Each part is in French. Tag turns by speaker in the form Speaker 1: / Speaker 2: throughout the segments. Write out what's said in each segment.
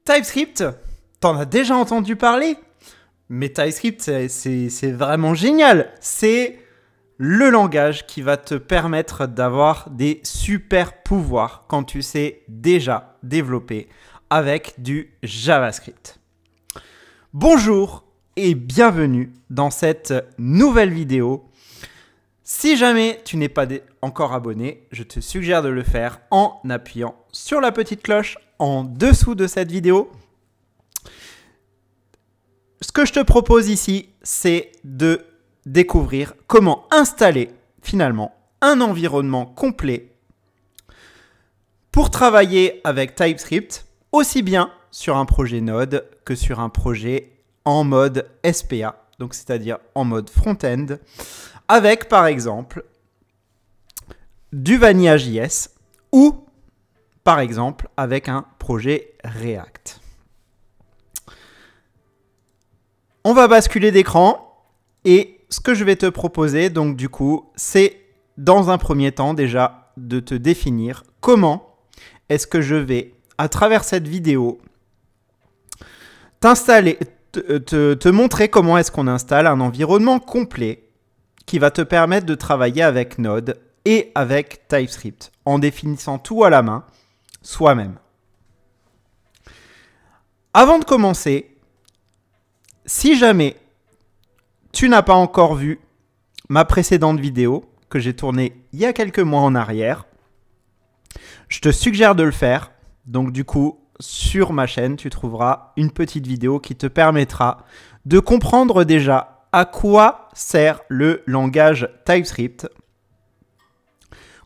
Speaker 1: TypeScript, t'en as déjà entendu parler? Mais TypeScript, c'est vraiment génial. C'est le langage qui va te permettre d'avoir des super pouvoirs quand tu sais déjà développer avec du JavaScript. Bonjour et bienvenue dans cette nouvelle vidéo. Si jamais tu n'es pas encore abonné, je te suggère de le faire en appuyant sur la petite cloche en dessous de cette vidéo. Ce que je te propose ici, c'est de découvrir comment installer finalement un environnement complet pour travailler avec TypeScript, aussi bien sur un projet Node que sur un projet en mode SPA, donc c'est-à-dire en mode front-end, avec par exemple du Vanilla.js ou par exemple avec un projet React. On va basculer d'écran et ce que je vais te proposer donc du coup c'est dans un premier temps déjà de te définir comment est-ce que je vais à travers cette vidéo te montrer comment est-ce qu'on installe un environnement complet qui va te permettre de travailler avec Node et avec TypeScript en définissant tout à la main soi-même. Avant de commencer, si jamais tu n'as pas encore vu ma précédente vidéo que j'ai tournée il y a quelques mois en arrière, je te suggère de le faire. Donc du coup, sur ma chaîne, tu trouveras une petite vidéo qui te permettra de comprendre déjà à quoi sert le langage TypeScript,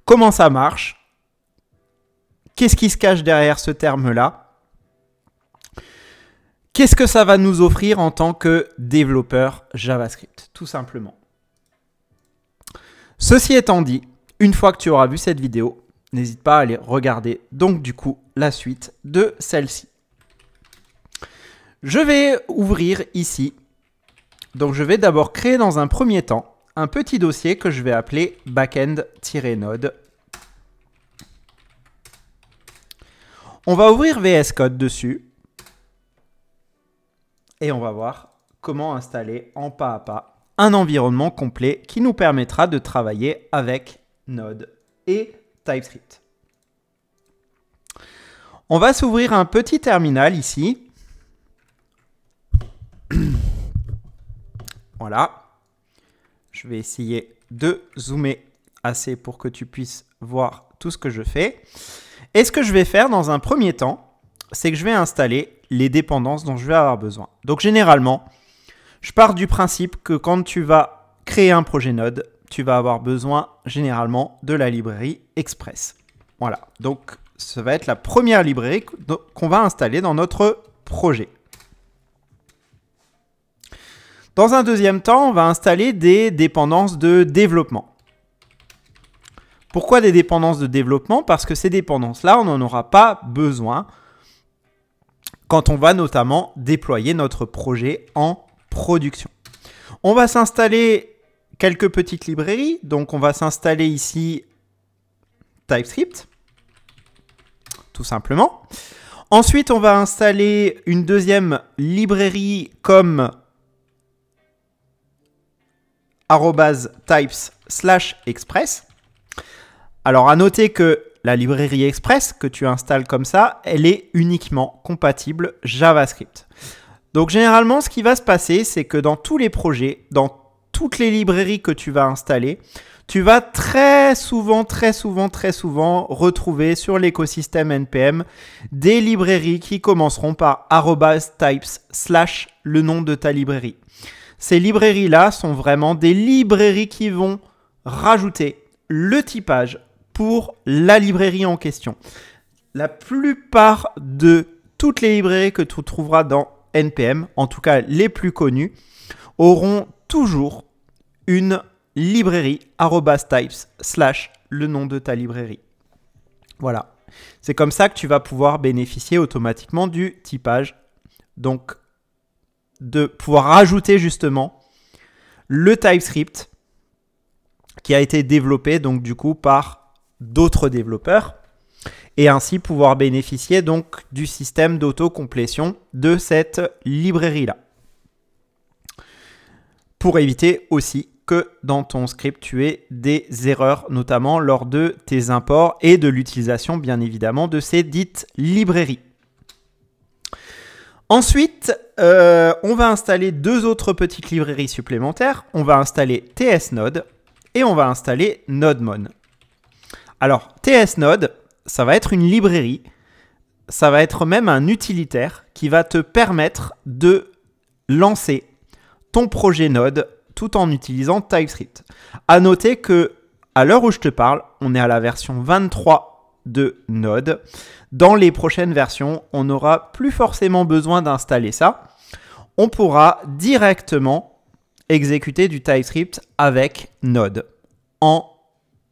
Speaker 1: comment ça marche, qu'est-ce qui se cache derrière ce terme-là, qu'est-ce que ça va nous offrir en tant que développeur JavaScript, tout simplement. Ceci étant dit, une fois que tu auras vu cette vidéo, n'hésite pas à aller regarder donc du coup la suite de celle-ci. Je vais ouvrir ici. Donc je vais d'abord créer dans un premier temps un petit dossier que je vais appeler backend-node. On va ouvrir VS Code dessus. Et on va voir comment installer en pas à pas un environnement complet qui nous permettra de travailler avec Node et TypeScript. On va s'ouvrir un petit terminal ici. Voilà. Je vais essayer de zoomer assez pour que tu puisses voir tout ce que je fais. Et ce que je vais faire dans un premier temps, c'est que je vais installer les dépendances dont je vais avoir besoin. Donc généralement, je pars du principe que quand tu vas créer un projet Node, tu vas avoir besoin généralement de la librairie Express. Voilà, donc ça va être la première librairie qu'on va installer dans notre projet. Dans un deuxième temps, on va installer des dépendances de développement. Pourquoi des dépendances de développement? Parce que ces dépendances-là, on n'en aura pas besoin quand on va notamment déployer notre projet en production. On va s'installer quelques petites librairies. Donc, on va s'installer ici TypeScript, tout simplement. Ensuite, on va installer une deuxième librairie comme @types/express. Alors, à noter que la librairie Express que tu installes comme ça, elle est uniquement compatible JavaScript. Donc, généralement, ce qui va se passer, c'est que dans tous les projets, dans toutes les librairies que tu vas installer, tu vas très souvent retrouver sur l'écosystème NPM des librairies qui commenceront par @types/ le nom de ta librairie. Ces librairies-là sont vraiment des librairies qui vont rajouter le typage pour la librairie en question. La plupart de toutes les librairies que tu trouveras dans NPM, en tout cas les plus connues, auront toujours une librairie @types/ le nom de ta librairie. Voilà. C'est comme ça que tu vas pouvoir bénéficier automatiquement du typage. Donc, de pouvoir rajouter justement le TypeScript qui a été développé donc du coup par d'autres développeurs et ainsi pouvoir bénéficier donc du système d'autocomplétion de cette librairie-là. Pour éviter aussi que dans ton script, tu aies des erreurs, notamment lors de tes imports et de l'utilisation, bien évidemment, de ces dites librairies. Ensuite, on va installer deux autres petites librairies supplémentaires. On va installer TSNode et on va installer NodeMon. Alors, TSNode, ça va être une librairie, ça va être même un utilitaire qui va te permettre de lancer ton projet Node tout en utilisant TypeScript. À noter que à l'heure où je te parle, on est à la version 23 de Node. Dans les prochaines versions, on n'aura plus forcément besoin d'installer ça. On pourra directement exécuter du TypeScript avec Node en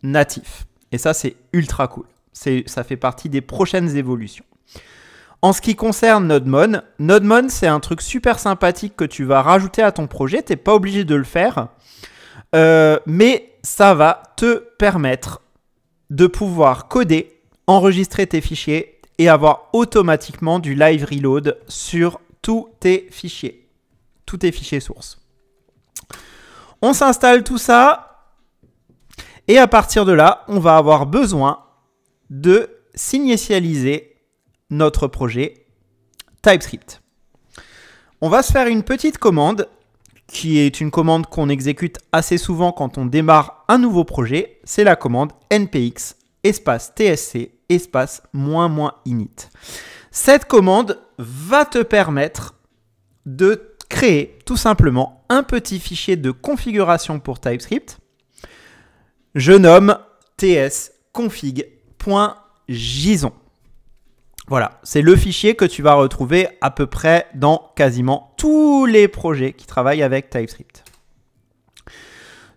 Speaker 1: natif. Et ça, c'est ultra cool. Ça fait partie des prochaines évolutions. En ce qui concerne NodeMon, NodeMon, c'est un truc super sympathique que tu vas rajouter à ton projet. Tu n'es pas obligé de le faire, mais ça va te permettre de pouvoir coder, enregistrer tes fichiers et avoir automatiquement du live reload sur tous tes fichiers sources. On s'installe tout ça et à partir de là, on va avoir besoin de s'initialiser notre projet TypeScript. On va se faire une petite commande qui est une commande qu'on exécute assez souvent quand on démarre un nouveau projet. C'est la commande npx espace tsc espace --init. Cette commande va te permettre de créer tout simplement un petit fichier de configuration pour TypeScript. Je nomme tsconfig.json. Voilà, c'est le fichier que tu vas retrouver à peu près dans quasiment tous les projets qui travaillent avec TypeScript.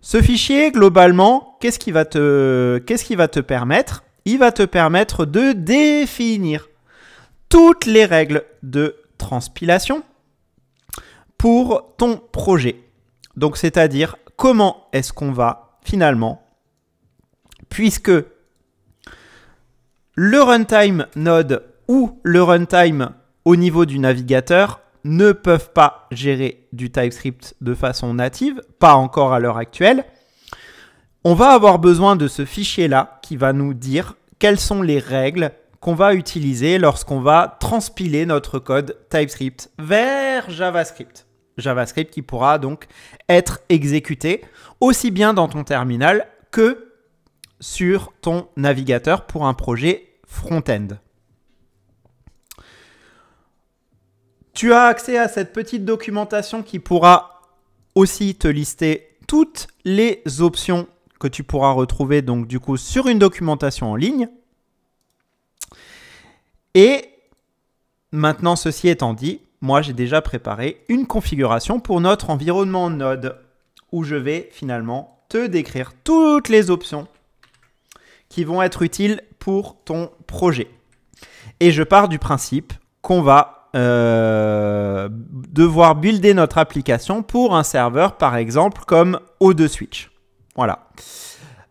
Speaker 1: Ce fichier, globalement, qu'est-ce qu'il va te permettre? Il va te permettre de définir toutes les règles de transpilation pour ton projet. Donc, c'est-à-dire comment est-ce qu'on va finalement, puisque le runtime Node ou le runtime au niveau du navigateur ne peuvent pas gérer du TypeScript de façon native, pas encore à l'heure actuelle. On va avoir besoin de ce fichier-là qui va nous dire quelles sont les règles qu'on va utiliser lorsqu'on va transpiler notre code TypeScript vers JavaScript. JavaScript qui pourra donc être exécuté aussi bien dans ton terminal que sur ton navigateur pour un projet front-end. Tu as accès à cette petite documentation qui pourra aussi te lister toutes les options que tu pourras retrouver donc du coup sur une documentation en ligne. Et maintenant, ceci étant dit, moi j'ai déjà préparé une configuration pour notre environnement Node où je vais finalement te décrire toutes les options qui vont être utiles pour ton projet. Et je pars du principe qu'on va devoir builder notre application pour un serveur, par exemple, comme O2 Switch. Voilà.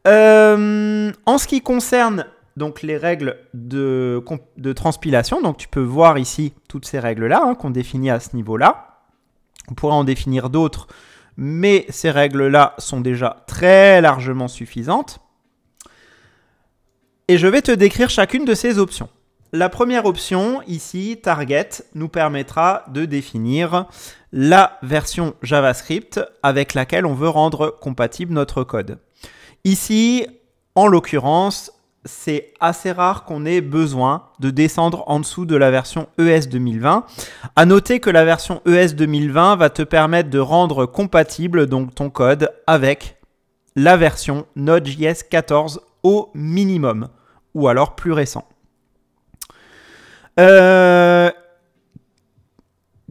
Speaker 1: En ce qui concerne donc les règles de transpilation, donc tu peux voir ici toutes ces règles-là qu'on définit à ce niveau-là. On pourrait en définir d'autres, mais ces règles-là sont déjà très largement suffisantes. Et je vais te décrire chacune de ces options. La première option, ici, Target, nous permettra de définir la version JavaScript avec laquelle on veut rendre compatible notre code. Ici, en l'occurrence, c'est assez rare qu'on ait besoin de descendre en dessous de la version ES 2020. À noter que la version ES 2020 va te permettre de rendre compatible donc ton code avec la version Node.js 14 au minimum, ou alors plus récent.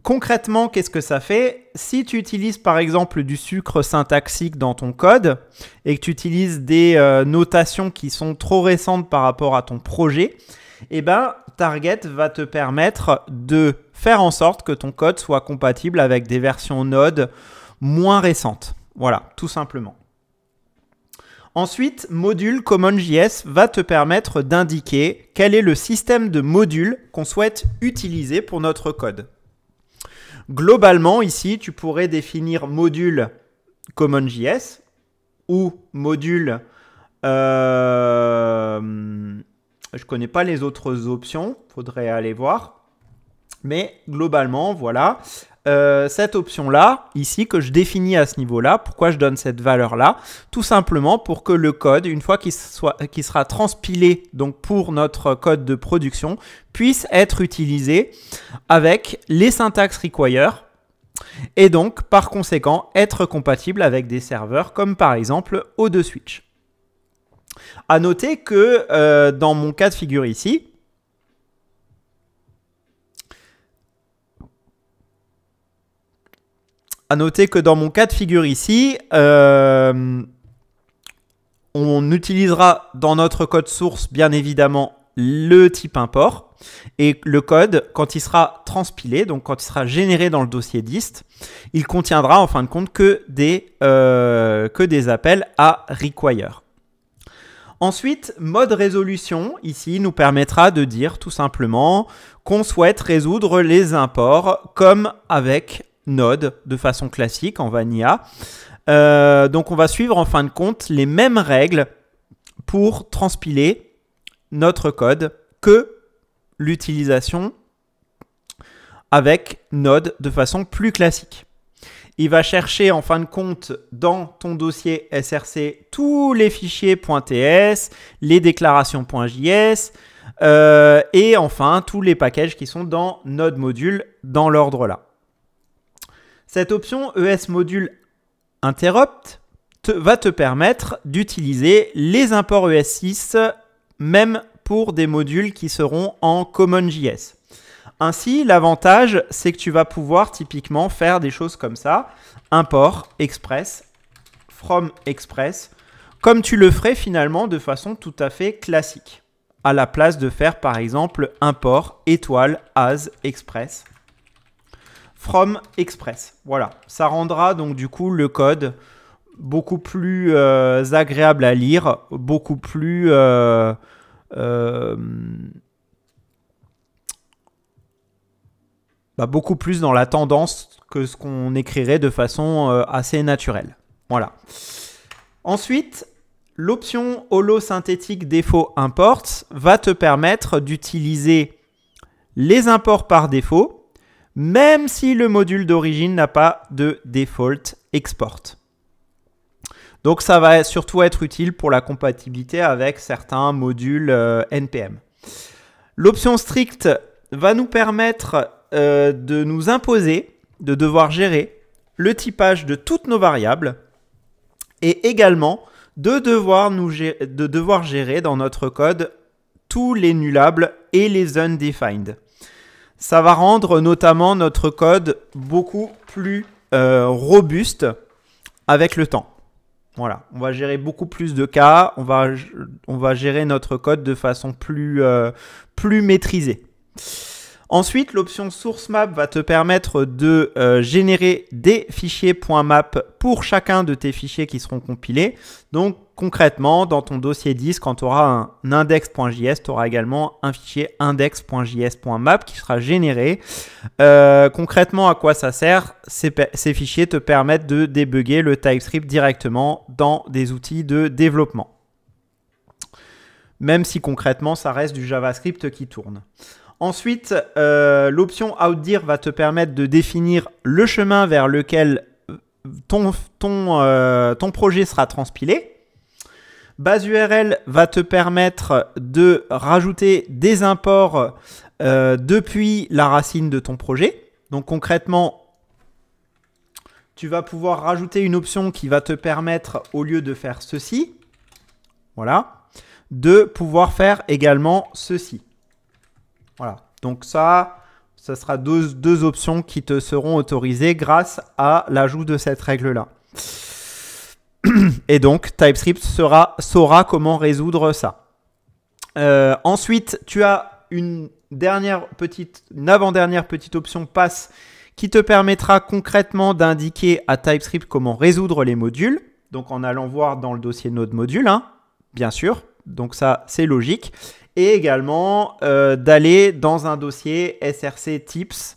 Speaker 1: Concrètement, qu'est-ce que ça fait? Si tu utilises par exemple du sucre syntaxique dans ton code et que tu utilises des notations qui sont trop récentes par rapport à ton projet, eh ben, Target va te permettre de faire en sorte que ton code soit compatible avec des versions Node moins récentes. Voilà, tout simplement. Ensuite, module CommonJS va te permettre d'indiquer quel est le système de modules qu'on souhaite utiliser pour notre code. Globalement, ici, tu pourrais définir module CommonJS ou module... je ne connais pas les autres options, faudrait aller voir. Mais globalement, voilà. Cette option-là, ici, que je définis à ce niveau-là, pourquoi je donne cette valeur-là? Tout simplement pour que le code, une fois qu'il sera transpilé donc pour notre code de production, puisse être utilisé avec les syntaxes require et donc, par conséquent, être compatible avec des serveurs comme par exemple O2 Switch. À noter que dans mon cas de figure ici, on utilisera dans notre code source, bien évidemment, le type import. Et le code, quand il sera transpilé, donc quand il sera généré dans le dossier dist, il contiendra en fin de compte que des appels à require. Ensuite, mode résolution, ici, nous permettra de dire tout simplement qu'on souhaite résoudre les imports comme avec Node de façon classique en Vanilla. Donc on va suivre en fin de compte les mêmes règles pour transpiler notre code que l'utilisation avec Node de façon plus classique. Il va chercher en fin de compte dans ton dossier SRC tous les fichiers .ts, les déclarations.js et enfin tous les packages qui sont dans Node Module dans l'ordre là. Cette option ES Module Interrupt va te permettre d'utiliser les imports ES6 même pour des modules qui seront en CommonJS. Ainsi, l'avantage, c'est que tu vas pouvoir typiquement faire des choses comme ça. Import express, from express, comme tu le ferais finalement de façon tout à fait classique. À la place de faire par exemple import étoile as express. From express. Voilà, ça rendra donc du coup le code beaucoup plus agréable à lire, beaucoup plus beaucoup plus dans la tendance que ce qu'on écrirait de façon assez naturelle. Voilà. Ensuite, l'option holosynthétique défaut import va te permettre d'utiliser les imports par défaut même si le module d'origine n'a pas de default export. Donc ça va surtout être utile pour la compatibilité avec certains modules NPM. L'option strict va nous permettre de nous imposer de devoir gérer le typage de toutes nos variables et également de devoir gérer dans notre code tous les nullables et les undefined. Ça va rendre notamment notre code beaucoup plus robuste avec le temps. Voilà, on va gérer beaucoup plus de cas, on va gérer notre code de façon plus maîtrisée. Ensuite, l'option source map va te permettre de générer des fichiers .map pour chacun de tes fichiers qui seront compilés. Donc, concrètement, dans ton dossier 10, quand tu auras un index.js, tu auras également un fichier index.js.map qui sera généré. Concrètement, à quoi ça sert? Ces fichiers te permettent de débugger le TypeScript directement dans des outils de développement. Même si concrètement, ça reste du JavaScript qui tourne. Ensuite, l'option outDir va te permettre de définir le chemin vers lequel ton projet sera transpilé. BaseURL va te permettre de rajouter des imports depuis la racine de ton projet. Donc concrètement, tu vas pouvoir rajouter une option qui va te permettre, au lieu de faire ceci, voilà, de pouvoir faire également ceci. Voilà, donc ça sera deux options qui te seront autorisées grâce à l'ajout de cette règle-là. Et donc, TypeScript saura comment résoudre ça. Ensuite, tu as une avant-dernière petite option pass qui te permettra concrètement d'indiquer à TypeScript comment résoudre les modules. donc en allant voir dans le dossier Node Module, hein, bien sûr, donc ça c'est logique, et également d'aller dans un dossier SRC Tips,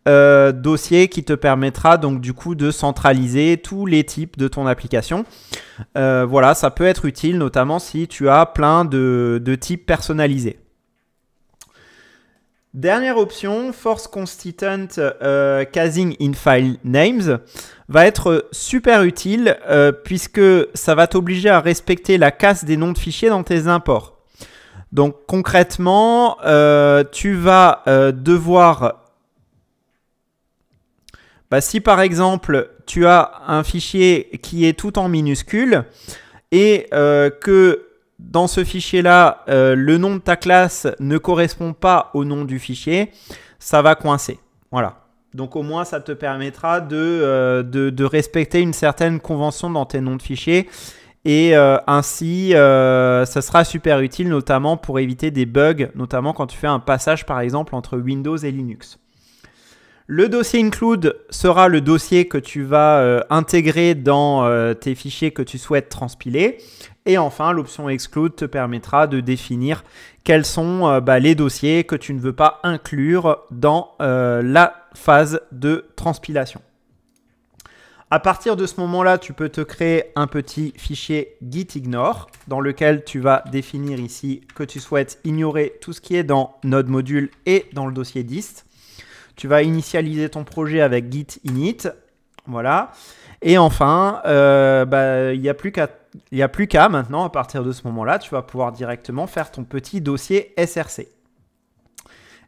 Speaker 1: dossier qui te permettra donc du coup de centraliser tous les types de ton application. Voilà, ça peut être utile notamment si tu as plein de types personnalisés. Dernière option, Force Consistent Casing in File Names, va être super utile puisque ça va t'obliger à respecter la casse des noms de fichiers dans tes imports. Donc concrètement, tu vas devoir, si par exemple tu as un fichier qui est tout en minuscule et que dans ce fichier-là, le nom de ta classe ne correspond pas au nom du fichier, ça va coincer. Voilà. Donc au moins, ça te permettra de respecter une certaine convention dans tes noms de fichiers. Et ainsi, ça sera super utile, notamment pour éviter des bugs, notamment quand tu fais un passage, par exemple, entre Windows et Linux. Le dossier include sera le dossier que tu vas intégrer dans tes fichiers que tu souhaites transpiler. Et enfin, l'option exclude te permettra de définir quels sont les dossiers que tu ne veux pas inclure dans la phase de transpilation. À partir de ce moment-là, tu peux te créer un petit fichier gitignore dans lequel tu vas définir ici que tu souhaites ignorer tout ce qui est dans Node Module et dans le dossier dist. Tu vas initialiser ton projet avec git init. Voilà. Et enfin, il n'y a plus qu'à maintenant, à partir de ce moment-là, tu vas pouvoir directement faire ton petit dossier SRC.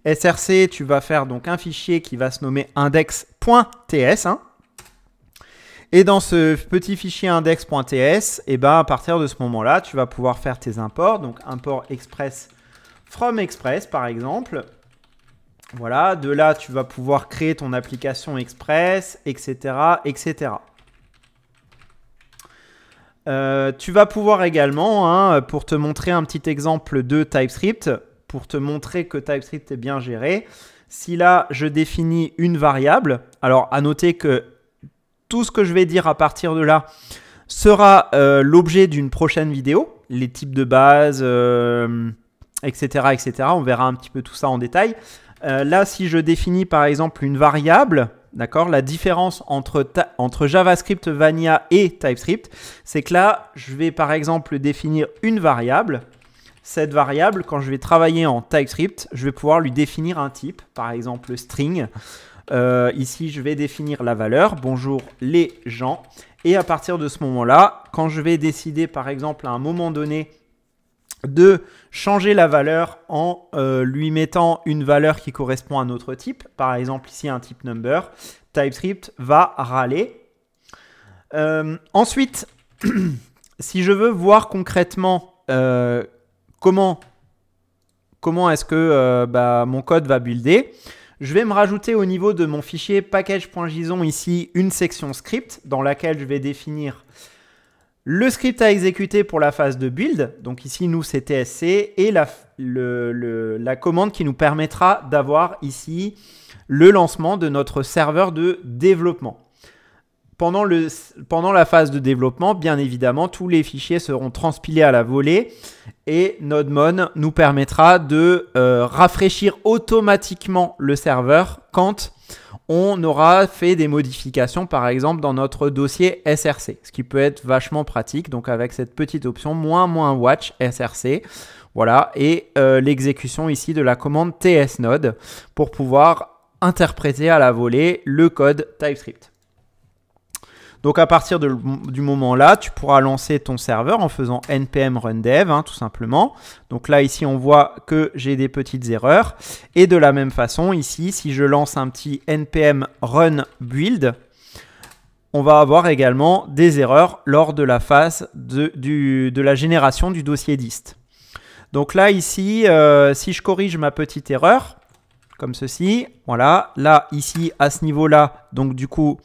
Speaker 1: SRC, tu vas faire donc un fichier qui va se nommer index.ts. Hein. Et dans ce petit fichier index.ts, à partir de ce moment-là, tu vas pouvoir faire tes imports. Donc import express from express, par exemple. Voilà, de là, tu vas pouvoir créer ton application express, etc., etc. Tu vas pouvoir également, pour te montrer un petit exemple de TypeScript, pour te montrer que TypeScript est bien géré, si là, je définis une variable, alors à noter que tout ce que je vais dire à partir de là sera l'objet d'une prochaine vidéo, les types de base, etc., etc. On verra un petit peu tout ça en détail. Là, si je définis par exemple une variable, d'accord, la différence entre JavaScript Vanilla et TypeScript, c'est que là, je vais par exemple définir une variable. Cette variable, quand je vais travailler en TypeScript, je vais pouvoir lui définir un type, par exemple string. Ici, je vais définir la valeur, bonjour les gens. Et à partir de ce moment-là, quand je vais décider par exemple à un moment donné de changer la valeur en lui mettant une valeur qui correspond à un autre type, par exemple ici un type number, TypeScript va râler. Ensuite, si je veux voir concrètement comment est-ce que mon code va builder, je vais me rajouter au niveau de mon fichier package.json ici une section script dans laquelle je vais définir le script à exécuter pour la phase de build, donc ici nous c'est TSC, et la commande qui nous permettra d'avoir ici le lancement de notre serveur de développement. Pendant la phase de développement, bien évidemment, tous les fichiers seront transpilés à la volée et NodeMon nous permettra de rafraîchir automatiquement le serveur quand on aura fait des modifications, par exemple, dans notre dossier SRC, ce qui peut être vachement pratique. Donc, avec cette petite option, -watch SRC, voilà, et l'exécution ici de la commande tsnode pour pouvoir interpréter à la volée le code TypeScript. Donc, à partir du moment là, tu pourras lancer ton serveur en faisant npm run dev, tout simplement. Donc là, ici, on voit que j'ai des petites erreurs. Et de la même façon, ici, si je lance un petit npm run build, on va avoir également des erreurs lors de la phase de la génération du dossier dist. Donc là, ici, si je corrige ma petite erreur, comme ceci, voilà. Là, ici, à ce niveau-là, donc du coup,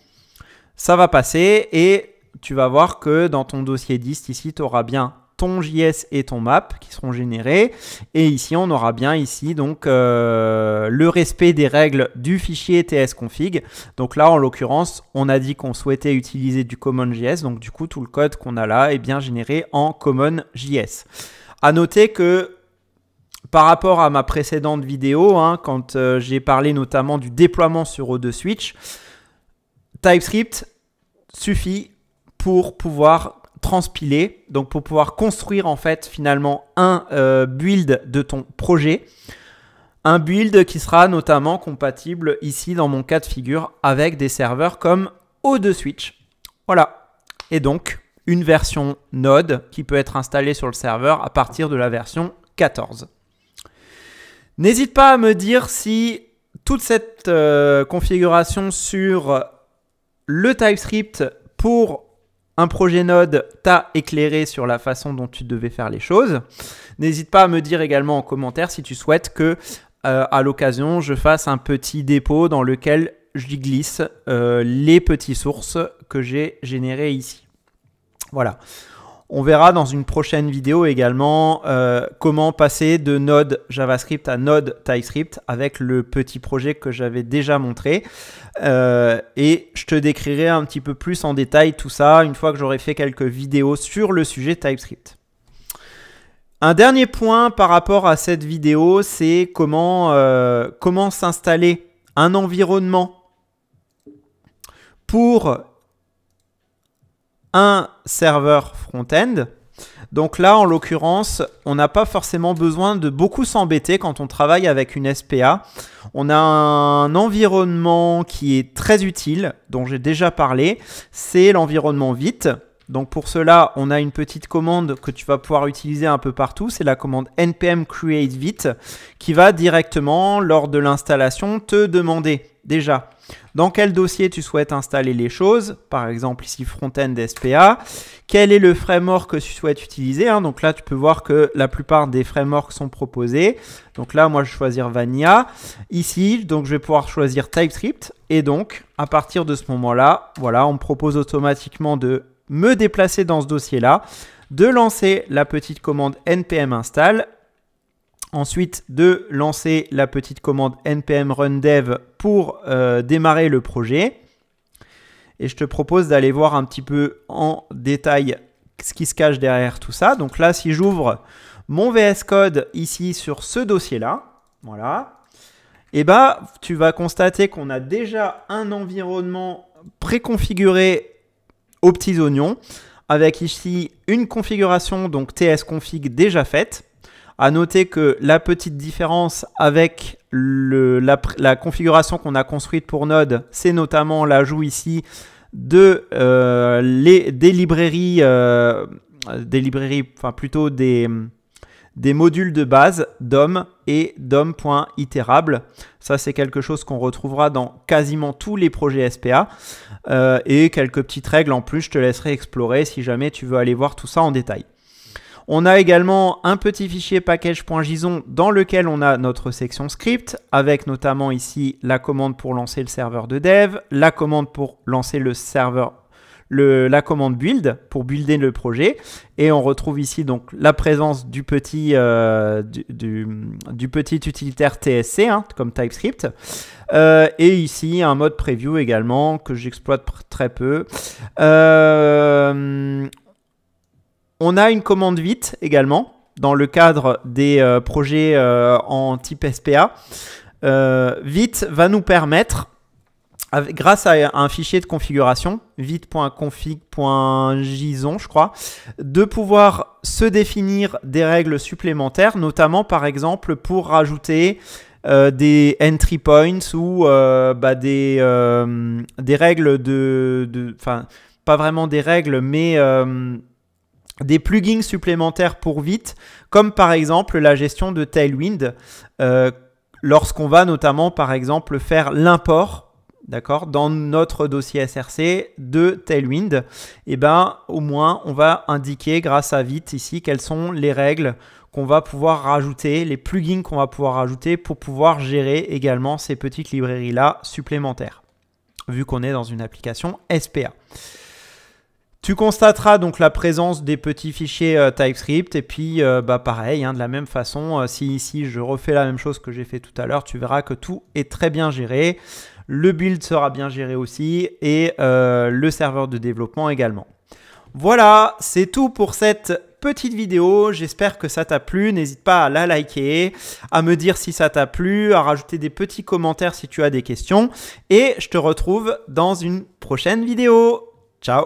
Speaker 1: ça va passer et tu vas voir que dans ton dossier dist, ici, tu auras bien ton JS et ton map qui seront générés. Et ici, on aura bien ici donc le respect des règles du fichier tsconfig. Donc là, en l'occurrence, on a dit qu'on souhaitait utiliser du CommonJS. Donc du coup, tout le code qu'on a là est bien généré en CommonJS. À noter que par rapport à ma précédente vidéo, hein, quand j'ai parlé notamment du déploiement sur O2 Switch, TypeScript suffit pour pouvoir transpiler, donc pour pouvoir construire en fait finalement un build de ton projet, un build qui sera notamment compatible ici dans mon cas de figure avec des serveurs comme O2 Switch. Voilà, et donc une version Node qui peut être installée sur le serveur à partir de la version 14. N'hésite pas à me dire si toute cette configuration sur le TypeScript pour un projet Node t'a éclairé sur la façon dont tu devais faire les choses. N'hésite pas à me dire également en commentaire si tu souhaites que, à l'occasion, je fasse un petit dépôt dans lequel j'y glisse les petites sources que j'ai générées ici. Voilà. On verra dans une prochaine vidéo également comment passer de Node JavaScript à Node TypeScript avec le petit projet que j'avais déjà montré. Et je te décrirai un petit peu plus en détail tout ça une fois que j'aurai fait quelques vidéos sur le sujet TypeScript. Un dernier point par rapport à cette vidéo, c'est comment s'installer un environnement pour un serveur front-end. Donc là, en l'occurrence, on n'a pas forcément besoin de beaucoup s'embêter quand on travaille avec une SPA. On a un environnement qui est très utile, dont j'ai déjà parlé, c'est l'environnement Vite. Donc pour cela, on a une petite commande que tu vas pouvoir utiliser un peu partout, c'est la commande npm create Vite qui va directement, lors de l'installation, te demander déjà dans quel dossier tu souhaites installer les choses, par exemple ici Front-end SPA, quel est le framework que tu souhaites utiliser, hein. Donc là tu peux voir que la plupart des frameworks sont proposés, donc là moi je vais choisir Vanilla, ici donc je vais pouvoir choisir TypeScript, et donc à partir de ce moment-là, voilà, on me propose automatiquement de me déplacer dans ce dossier-là, de lancer la petite commande npm install, ensuite de lancer la petite commande npm run dev pour démarrer le projet. Et je te propose d'aller voir un petit peu en détail ce qui se cache derrière tout ça. Donc là, si j'ouvre mon VS Code ici sur ce dossier-là, voilà, et bah, tu vas constater qu'on a déjà un environnement préconfiguré aux petits oignons, avec ici une configuration donc tsconfig déjà faite. À noter que la petite différence avec la configuration qu'on a construite pour Node, c'est notamment l'ajout ici de des librairies, enfin plutôt des modules de base DOM et DOM.itérable. Ça, c'est quelque chose qu'on retrouvera dans quasiment tous les projets SPA. Et quelques petites règles en plus, je te laisserai explorer si jamais tu veux aller voir tout ça en détail. On a également un petit fichier package.json dans lequel on a notre section script, avec notamment ici la commande pour lancer le serveur de dev, la commande pour lancer le serveur, la commande build pour builder le projet, et on retrouve ici donc la présence du petit utilitaire TSC, hein, comme TypeScript, et ici un mode preview également que j'exploite très peu. On a une commande Vite également dans le cadre des projets en type SPA. Vite va nous permettre, grâce à un fichier de configuration, vite.config.json, je crois, de pouvoir se définir des règles supplémentaires, notamment par exemple pour rajouter des entry points ou des règles enfin, pas vraiment des règles, mais des plugins supplémentaires pour Vite, comme par exemple la gestion de Tailwind, lorsqu'on va notamment par exemple faire l'import, d'accord, dans notre dossier SRC de Tailwind, et ben au moins on va indiquer grâce à Vite ici quelles sont les règles qu'on va pouvoir rajouter, les plugins qu'on va pouvoir rajouter pour pouvoir gérer également ces petites librairies là supplémentaires, vu qu'on est dans une application SPA. Tu constateras donc la présence des petits fichiers TypeScript et puis pareil, de la même façon, si ici je refais la même chose que j'ai fait tout à l'heure, tu verras que tout est très bien géré. Le build sera bien géré aussi et le serveur de développement également. Voilà, c'est tout pour cette petite vidéo. J'espère que ça t'a plu. N'hésite pas à la liker, à me dire si ça t'a plu, à rajouter des petits commentaires si tu as des questions. Et je te retrouve dans une prochaine vidéo. Ciao!